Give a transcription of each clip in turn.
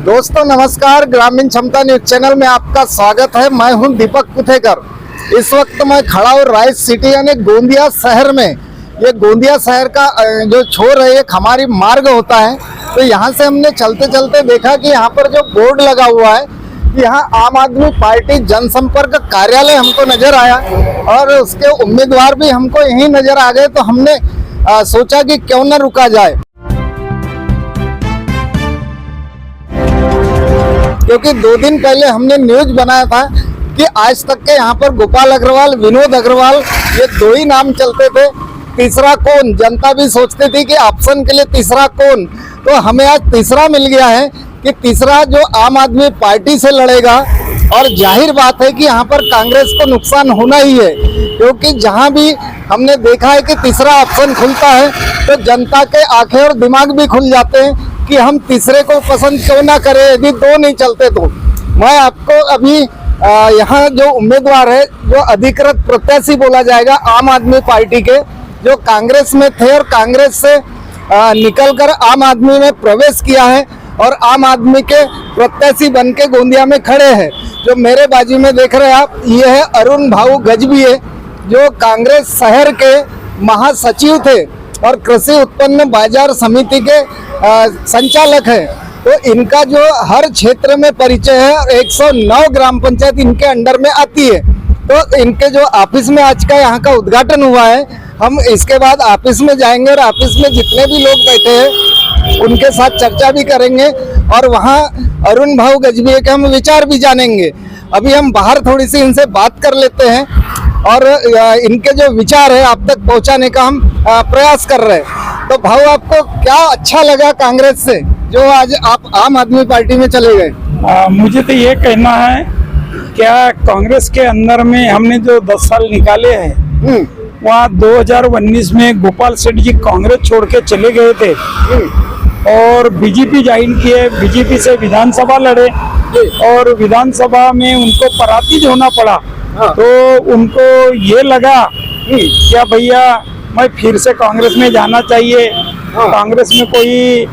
दोस्तों नमस्कार, ग्रामीण क्षमता न्यूज चैनल में आपका स्वागत है। मैं हूं दीपक कुथेकर। इस वक्त मैं खड़ा हूं राइस सिटी यानी गोंदिया शहर में। ये गोंदिया शहर का जो छोर है, एक हमारी मार्ग होता है। तो यहाँ से हमने चलते चलते देखा कि यहाँ पर जो बोर्ड लगा हुआ है, यहाँ आम आदमी पार्टी जनसंपर्क कार्यालय हमको नजर आया और उसके उम्मीदवार भी हमको यहीं नजर आ गए। तो हमने सोचा कि क्यों न रुका जाए, क्योंकि 2 दिन पहले हमने न्यूज बनाया था कि आज तक के यहाँ पर गोपाल अग्रवाल, विनोद अग्रवाल, ये 2 ही नाम चलते थे। तीसरा कौन, जनता भी सोचती थी कि ऑप्शन के लिए तीसरा कौन। तो हमें आज तीसरा मिल गया है कि तीसरा जो आम आदमी पार्टी से लड़ेगा। और जाहिर बात है कि यहाँ पर कांग्रेस को नुकसान होना ही है, क्योंकि जहाँ भी हमने देखा है कि तीसरा ऑप्शन खुलता है तो जनता के आंखें और दिमाग भी खुल जाते हैं कि हम तीसरे को पसंद क्यों ना करें यदि 2 नहीं चलते तो। मैं आपको अभी यहाँ जो उम्मीदवार है, जो अधिकृत प्रत्याशी बोला जाएगा आम आदमी पार्टी के, जो कांग्रेस में थे और कांग्रेस से निकलकर आम आदमी में प्रवेश किया है और आम आदमी के प्रत्याशी बन के गोंदिया में खड़े हैं। जो मेरे बाजू में देख रहे हैं आप, ये है अरुण भाऊ गजभिये, जो कांग्रेस शहर के महासचिव थे और कृषि उत्पन्न बाजार समिति के संचालक है। तो इनका जो हर क्षेत्र में परिचय है, 109 ग्राम पंचायत इनके अंडर में आती है। तो इनके जो ऑफिस में आज का यहाँ का उद्घाटन हुआ है, हम इसके बाद ऑफिस में जाएंगे और ऑफिस में जितने भी लोग बैठे हैं उनके साथ चर्चा भी करेंगे और वहाँ अरुण भाऊ गजभिये के हम विचार भी जानेंगे। अभी हम बाहर थोड़ी सी इनसे बात कर लेते हैं और इनके जो विचार है आप तक पहुंचाने का हम प्रयास कर रहे हैं। तो भाऊ, आपको क्या अच्छा लगा कांग्रेस से जो आज आप आम आदमी पार्टी में चले गए? मुझे तो ये कहना है, क्या कांग्रेस के अंदर में हमने जो 10 साल निकाले हैं, वहाँ 2019 में गोपाल सेठ जी कांग्रेस छोड़ के चले गए थे और बीजेपी ज्वाइन किए। बीजेपी से विधानसभा लड़े और विधानसभा में उनको पराजित होना पड़ा। तो उनको ये लगा क्या भैया मैं फिर से कांग्रेस में जाना चाहिए, कांग्रेस में कोई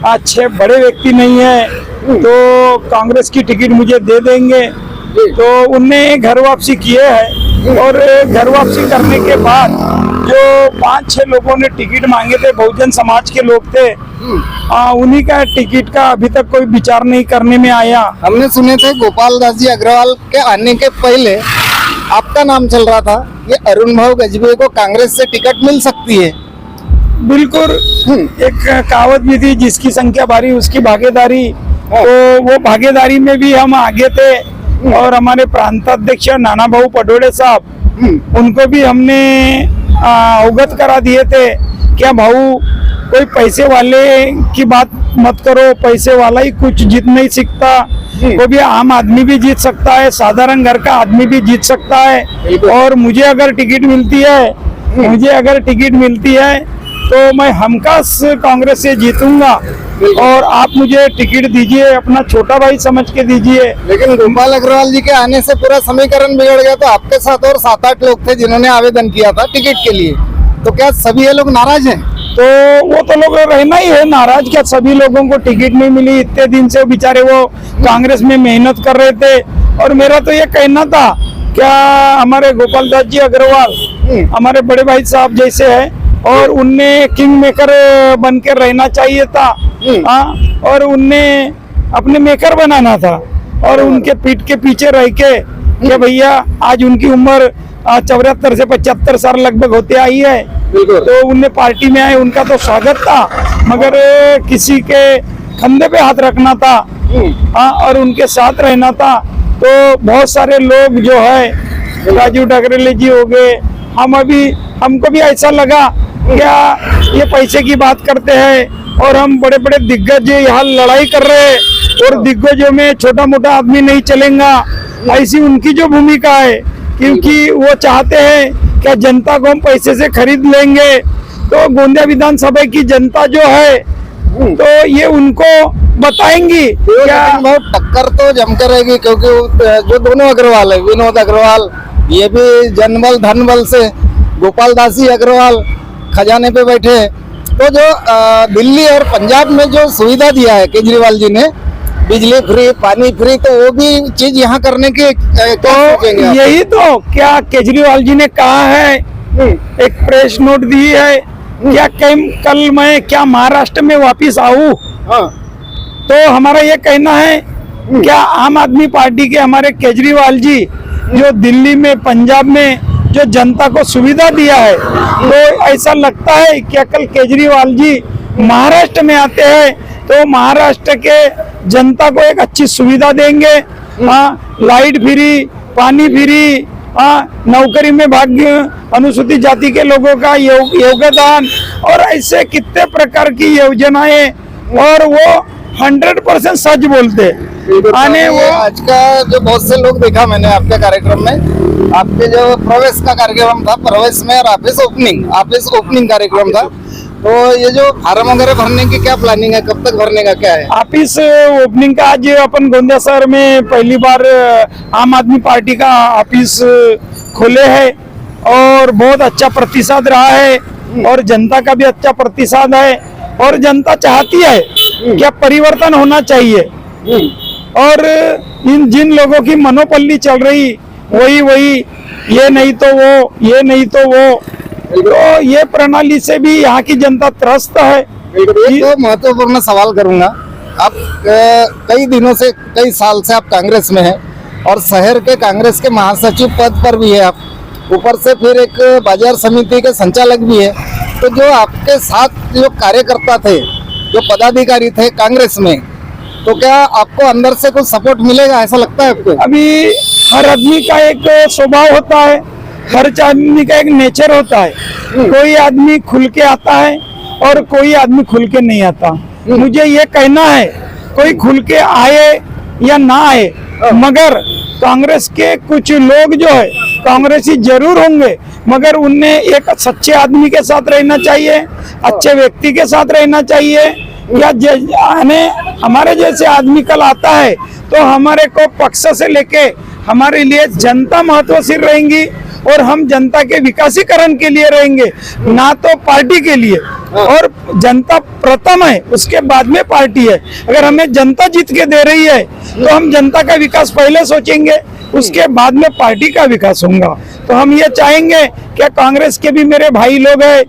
अच्छे बड़े व्यक्ति नहीं है, तो कांग्रेस की टिकट मुझे दे देंगे। तो उनने घर वापसी किए है और घर वापसी करने के बाद जो 5-6 लोगों ने टिकट मांगे थे, बहुजन समाज के लोग थे, उन्हीं का टिकट का अभी तक कोई विचार नहीं करने में आया। हमने सुने थे गोपाल दास जी अग्रवाल के आने के पहले आपका नाम चल रहा था, ये अरुण भाऊ गजभिये को कांग्रेस से टिकट मिल सकती है। बिल्कुल, एक कहावत भी थी, जिसकी संख्या भारी उसकी भागीदारी। तो वो भागीदारी में भी हम आगे थे और हमारे प्रांताध्यक्ष नाना भाऊ पटोले साहब, उनको भी हमने अवगत करा दिए थे, क्या भाऊ कोई पैसे वाले की बात मत करो, पैसे वाला ही कुछ जीत नहीं सकता, वो भी आम आदमी भी जीत सकता है, साधारण घर का आदमी भी जीत सकता है। और मुझे अगर टिकट मिलती है तो मैं हमखास कांग्रेस से जीतूंगा और आप मुझे टिकट दीजिए, अपना छोटा भाई समझ के दीजिए। लेकिन गोपाल अग्रवाल जी के आने से पूरा समीकरण बिगड़ गया। तो आपके साथ और 7-8 लोग थे जिन्होंने आवेदन किया था टिकट के लिए। तो क्या सभी ये लोग नाराज हैं? तो वो तो लोग रहना ही है नाराज। क्या सभी लोगों को टिकट नहीं मिली? इतने दिन से बेचारे वो कांग्रेस में मेहनत कर रहे थे। और मेरा तो ये कहना था, क्या हमारे गोपाल दास जी अग्रवाल हमारे बड़े भाई साहब जैसे है और उनने किंग मेकर बन के रहना चाहिए था। और उनने अपने मेकर बनाना था और उनके पीठ के पीछे रह के भैया आज उनकी उम्र 74 से 75 साल लगभग होते आई है, तो उनने पार्टी में आए, उनका तो स्वागत था, मगर किसी के कंधे पे हाथ रखना था और उनके साथ रहना था। तो बहुत सारे लोग जो है, राजू ठाकरे जी हो गए, हमको भी ऐसा लगा क्या ये पैसे की बात करते हैं और हम बड़े बड़े दिग्गज यहाँ लड़ाई कर रहे हैं और दिग्गजों में छोटा मोटा आदमी नहीं चलेगा, ऐसी उनकी जो भूमिका है। क्योंकि वो चाहते हैं क्या जनता को हम पैसे से खरीद लेंगे। तो गोंदिया विधानसभा की जनता जो है तो ये उनको बताएंगी क्या। टक्कर तो जमकर रहेगी, क्योंकि जो दोनों अग्रवाल है, विनोद अग्रवाल ये भी जनबल धनबल से, गोपाल दास जी अग्रवाल खजाने पे बैठे। तो जो दिल्ली और पंजाब में जो सुविधा दिया है केजरीवाल जी ने, बिजली फ्री, पानी फ्री, तो वो भी चीज यहाँ करने की क्या सोचेंगे आप? यही तो क्या केजरीवाल जी ने कहा है, एक प्रेस नोट दी है, क्या कल मैं क्या महाराष्ट्र में वापिस आऊं, हाँ, तो हमारा ये कहना है क्या आम आदमी पार्टी के हमारे केजरीवाल जी जो दिल्ली में, पंजाब में जो जनता को सुविधा दिया है, तो ऐसा लगता है कि कल केजरीवाल जी महाराष्ट्र में आते हैं तो महाराष्ट्र के जनता को एक अच्छी सुविधा देंगे। हाँ, लाइट फ्री, पानी फ्री, हाँ, नौकरी में भाग्य, अनुसूचित जाति के लोगों का योगदान, और ऐसे कितने प्रकार की योजनाएं, और वो 100% सच बोलते आने वो। आज का जो बहुत से लोग देखा मैंने आपके कार्यक्रम में, आपके जो प्रवेश का कार्यक्रम था, प्रवेश में और ऑफिस ओपनिंग कार्यक्रम था, तो ये जो फार्म वगैरह भरने की क्या प्लानिंग है, कब तक भरने का क्या है? ऑफिस ओपनिंग का आज अपन गोंदिया शहर में पहली बार आम आदमी पार्टी का ऑफिस खोले है, और बहुत अच्छा प्रतिसाद रहा है, और जनता का भी अच्छा प्रतिसाद है, और जनता चाहती है क्या परिवर्तन होना चाहिए, और इन जिन लोगों की मनोपल्ली चल रही वही ये नहीं तो वो, ये नहीं तो वो, तो ये प्रणाली से भी यहाँ की जनता त्रस्त है। तो महत्वपूर्ण सवाल करूंगा, आप कई दिनों से, कई साल से आप कांग्रेस में हैं, और शहर के कांग्रेस के महासचिव पद पर भी है आप, ऊपर से फिर एक बाजार समिति के संचालक भी है, तो जो आपके साथ जो कार्यकर्ता थे, जो पदाधिकारी थे कांग्रेस में, तो क्या आपको अंदर से कुछ सपोर्ट मिलेगा, ऐसा लगता है आपको? अभी हर आदमी का एक स्वभाव होता है, हर आदमी का एक नेचर होता है, कोई आदमी खुल के आता है और कोई आदमी खुल के नहीं आता। मुझे ये कहना है कोई खुल के आए या ना आए, मगर कांग्रेस के कुछ लोग जो है कांग्रेसी जरूर होंगे, मगर उन्हें एक सच्चे आदमी के साथ रहना चाहिए, अच्छे व्यक्ति के साथ रहना चाहिए, या हमारे जैसे आदमी कल आता है तो हमारे को पक्ष से लेके हमारे लिए जनता महत्वशील रहेंगी, और हम जनता के विकासीकरण के लिए रहेंगे, ना तो पार्टी के लिए। और जनता प्रथम है, उसके बाद में पार्टी है। अगर हमें जनता जीत के दे रही है तो हम जनता का विकास पहले सोचेंगे, उसके बाद में पार्टी का विकास होगा। तो हम ये चाहेंगे कि कांग्रेस के भी मेरे भाई लोग हैं,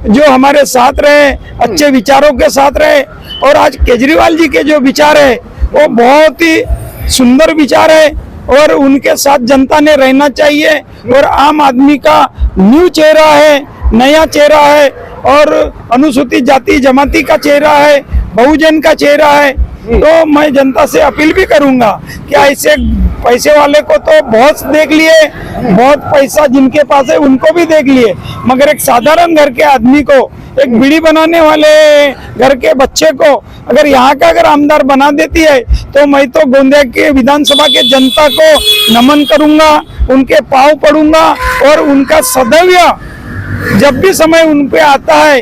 जो हमारे साथ रहे, अच्छे विचारों के साथ रहे, और आज केजरीवाल जी के जो विचार है वो बहुत ही सुंदर विचार है, और उनके साथ जनता ने रहना चाहिए। और आम आदमी का न्यू चेहरा है, नया चेहरा है, और अनुसूचित जाति जमाती का चेहरा है, बहुजन का चेहरा है। तो मैं जनता से अपील भी करूंगा कि ऐसे पैसे वाले को तो बहुत देख लिए, बहुत पैसा जिनके पास है उनको भी देख लिए, मगर एक साधारण घर के आदमी को, एक बीड़ी बनाने वाले घर के बच्चे को अगर यहाँ का अगर आमदार बना देती है, तो मैं तो गोंदिया के विधानसभा के जनता को नमन करूंगा, उनके पांव पड़ूंगा, और उनका सदैव जब भी समय उन पे आता है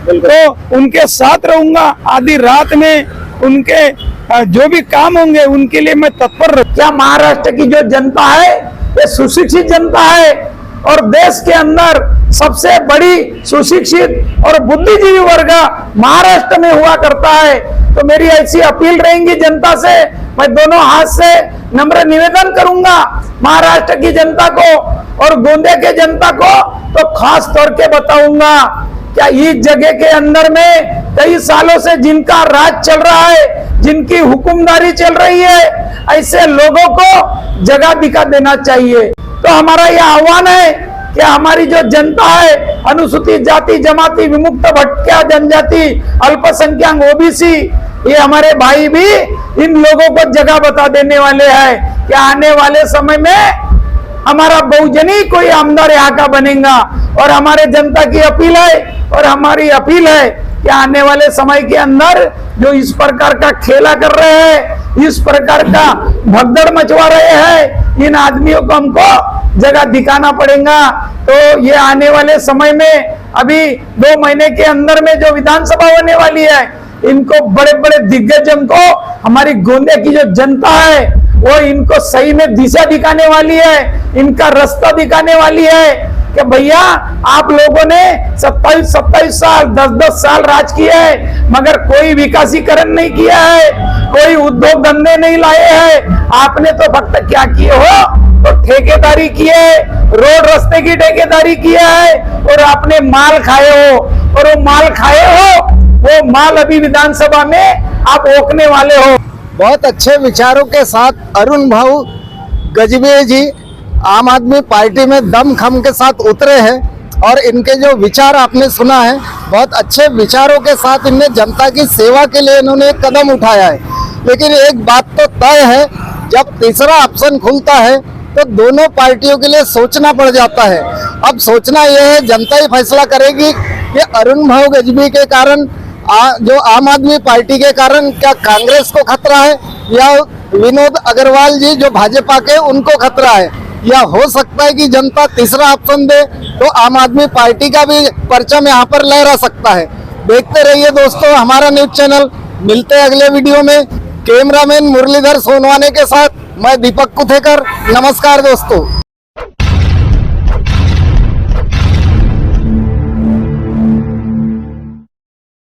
तो उनके साथ रहूंगा। आधी रात में उनके जो भी काम होंगे उनके लिए मैं तत्पर रहूंगा। क्या महाराष्ट्र की जो जनता है ये सुशिक्षित जनता है, और देश के अंदर सबसे बड़ी सुशिक्षित और बुद्धिजीवी वर्ग महाराष्ट्र में हुआ करता है। तो मेरी ऐसी अपील रहेगी जनता से, मैं दोनों हाथ से नम्र निवेदन करूंगा महाराष्ट्र की जनता को और गोंदिया के जनता को, तो खास तौर के बताऊंगा क्या इस जगह के अंदर में कई सालों से जिनका राज चल रहा है, जिनकी हुकुमदारी चल रही है, ऐसे लोगों को जगह दिखा देना चाहिए। तो हमारा यह आह्वान है कि हमारी जो जनता है, अनुसूचित जाति जमाती, विमुक्त भटक्या जनजाति, अल्पसंख्यक ओबीसी, ये हमारे भाई भी इन लोगों को जगह बता देने वाले हैं कि आने वाले समय में हमारा बहुजनी कोई आमदार यहाँ का बनेगा। और हमारे जनता की अपील है और हमारी अपील है कि आने वाले समय के अंदर जो इस प्रकार का खेला कर रहे हैं, इस प्रकार का भगदड़ मचवा रहे हैं, इन आदमियों को हमको जगह दिखाना पड़ेगा। तो ये आने वाले समय में अभी 2 महीने के अंदर में जो विधानसभा होने वाली है, इनको बड़े बड़े दिग्गजों को हमारी गोंदिया की जो जनता है वो इनको सही में दिशा दिखाने वाली है, इनका रास्ता दिखाने वाली है। कि भैया आप लोगों ने 27-27 साल 10-10 साल राज किया है, मगर कोई विकासीकरण नहीं किया है, कोई उद्योग धंधे नहीं लाए हैं। आपने तो फक्त क्या किए हो, तो ठेकेदारी की है, रोड रास्ते की ठेकेदारी किया है, और आपने माल खाए हो, और वो माल खाए हो, वो माल अभी विधानसभा में आप ओकने वाले हो। बहुत अच्छे विचारों के साथ अरुण भाऊ गजबे जी आम आदमी पार्टी में दम खम के साथ उतरे हैं, और इनके जो विचार आपने सुना है, बहुत अच्छे विचारों के साथ इनने जनता की सेवा के लिए इन्होंने एक कदम उठाया है। लेकिन एक बात तो तय है, जब तीसरा ऑप्शन खुलता है तो दोनों पार्टियों के लिए सोचना पड़ जाता है। अब सोचना यह है, जनता ही फैसला करेगी कि अरुण भाऊ गजबी के कारण जो आम आदमी पार्टी के कारण क्या कांग्रेस को खतरा है, या विनोद अग्रवाल जी जो भाजपा के उनको खतरा है, या हो सकता है कि जनता तीसरा ऑप्शन दे तो आम आदमी पार्टी का भी परचम यहाँ पर लहरा सकता है। देखते रहिए दोस्तों हमारा न्यूज चैनल। मिलते हैं अगले वीडियो में। कैमरामैन मुरलीधर सोनवाने के साथ मैं दीपक कुथेकर। नमस्कार दोस्तों।